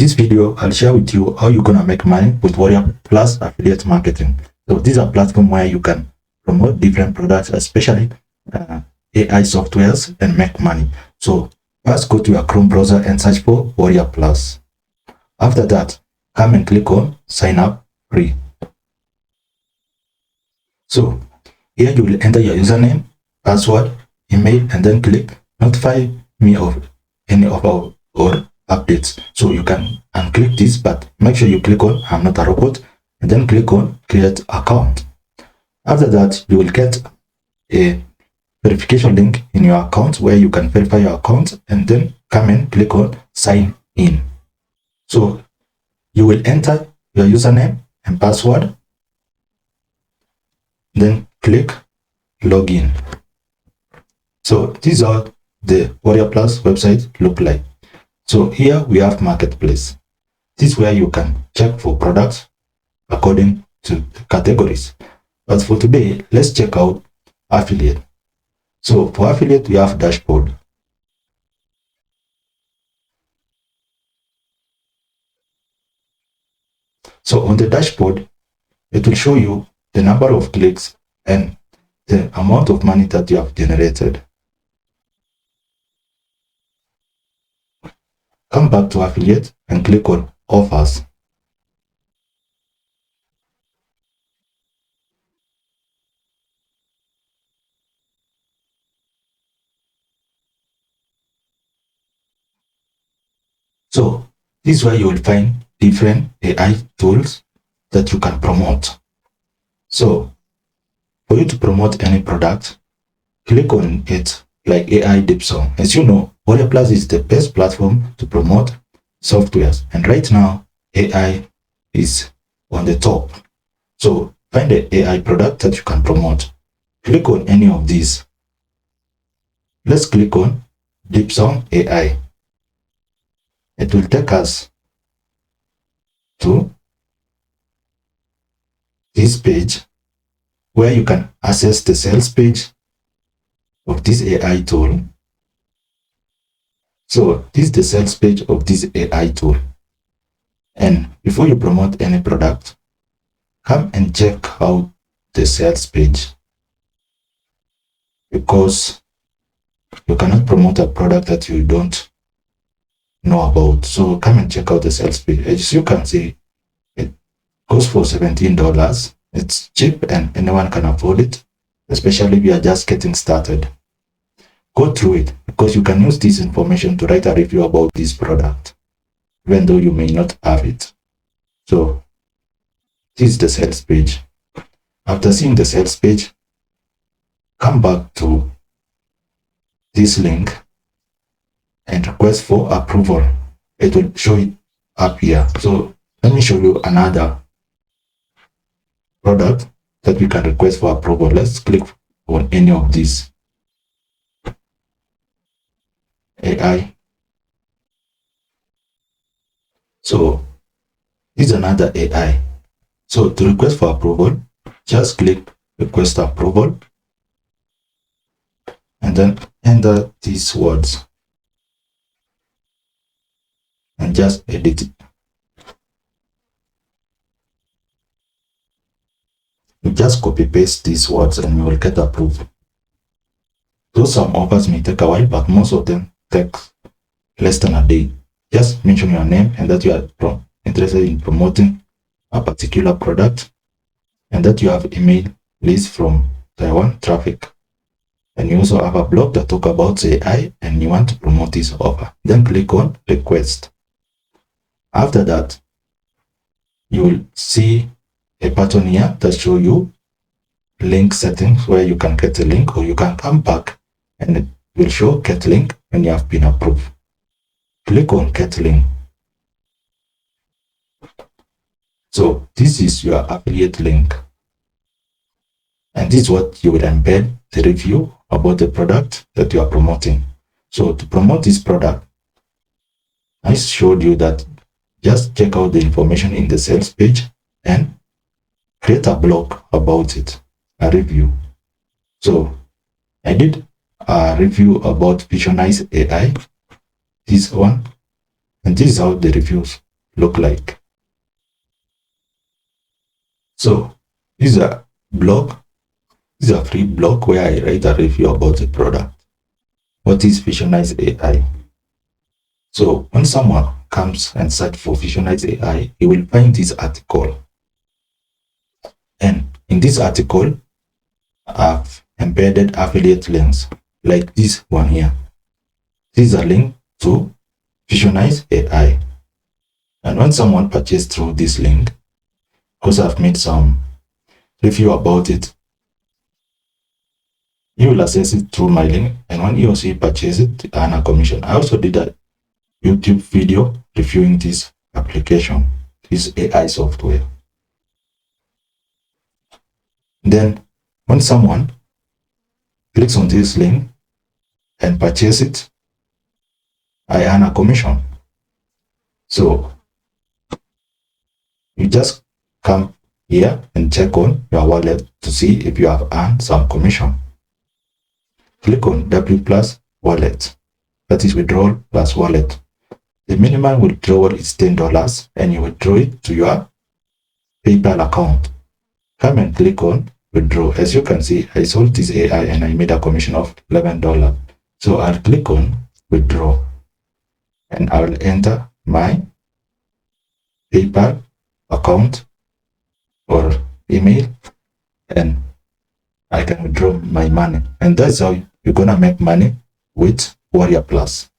this video, I'll share with you how you're gonna make money with Warrior Plus affiliate marketing. So these are platforms where you can promote different products, especially AI softwares, and make money. So first, go to your Chrome browser and search for Warrior Plus. After that, come and click on sign up free. So here you will enter your username, password, email, and then click notify me of any of our updates. So you can unclick this, but make sure you click on I'm not a robot, and then click on create account. After that, you will get a verification link in your account where you can verify your account, and then come and click on sign in. So you will enter your username and password, then click login. So these are the Warrior Plus website look like. So here we have marketplace. This is where you can check for products according to categories. But for today, let's check out affiliate. So for affiliate, we have dashboard. So on the dashboard, it will show you the number of clicks and the amount of money that you have generated. Come back to affiliate and click on offers. So this is where you will find different AI tools that you can promote. So for you to promote any product, click on it like AI Dipsum. As you know, Warrior Plus is the best platform to promote softwares, and right now AI is on the top. So find the AI product that you can promote. Click on any of these. Let's click on Dipsum AI. It will take us to this page where you can access the sales page of this AI tool. So this is the sales page of this AI tool. And before you promote any product, come and check out the sales page, because you cannot promote a product that you don't know about. So come and check out the sales page. As you can see, it goes for $17. It's cheap and anyone can afford it, especially if you are just getting started. Go through it, because you can use this information to write a review about this product, even though you may not have it. So this is the sales page. After seeing the sales page, come back to this link and request for approval. It will show it up here. So let me show you another product that we can request for approval. Let's click on any of these. AI. So this is another AI. So to request for approval, just click request approval and then enter these words and just edit it. You just copy paste these words and you will get approved. Though some offers may take a while, but most of them take less than a day. Just mention your name and that you are interested in promoting a particular product, and that you have email list from Taiwan traffic, and you also have a blog that talk about AI and you want to promote this offer. Then click on request. After that, you will see a button here that show you link settings, where you can get a link, or you can come back and it will show get link when you have been approved. Click on get link. So this is your affiliate link, and this is what you would embed the review about the product that you are promoting. So to promote this product, I showed you that just check out the information in the sales page and create a blog about it, a review. So I did a review about Visionize AI, this one, and this is how the reviews look like. So this is a blog. This is a free blog where I write a review about the product. What is Visionize AI? So when someone comes and search for Visionize AI, he will find this article. And in this article, I've embedded affiliate links like this one here. This is a link to Visionize AI. And when someone purchases through this link, because I've made some review about it, he will access it through my link, and when he or she purchases it, I earn a commission. I also did a YouTube video reviewing this application, this AI software. Then when someone clicks on this link and purchases it, I earn a commission. So you just come here and check on your wallet to see if you have earned some commission. Click on W plus wallet, that is withdrawal plus wallet. The minimum withdrawal is $10 and you withdraw it to your PayPal account. Come and click on withdraw. As you can see, I sold this AI and I made a commission of $11. So I'll click on withdraw and I will enter my PayPal account or email and I can withdraw my money. And that's how you're gonna make money with Warrior Plus.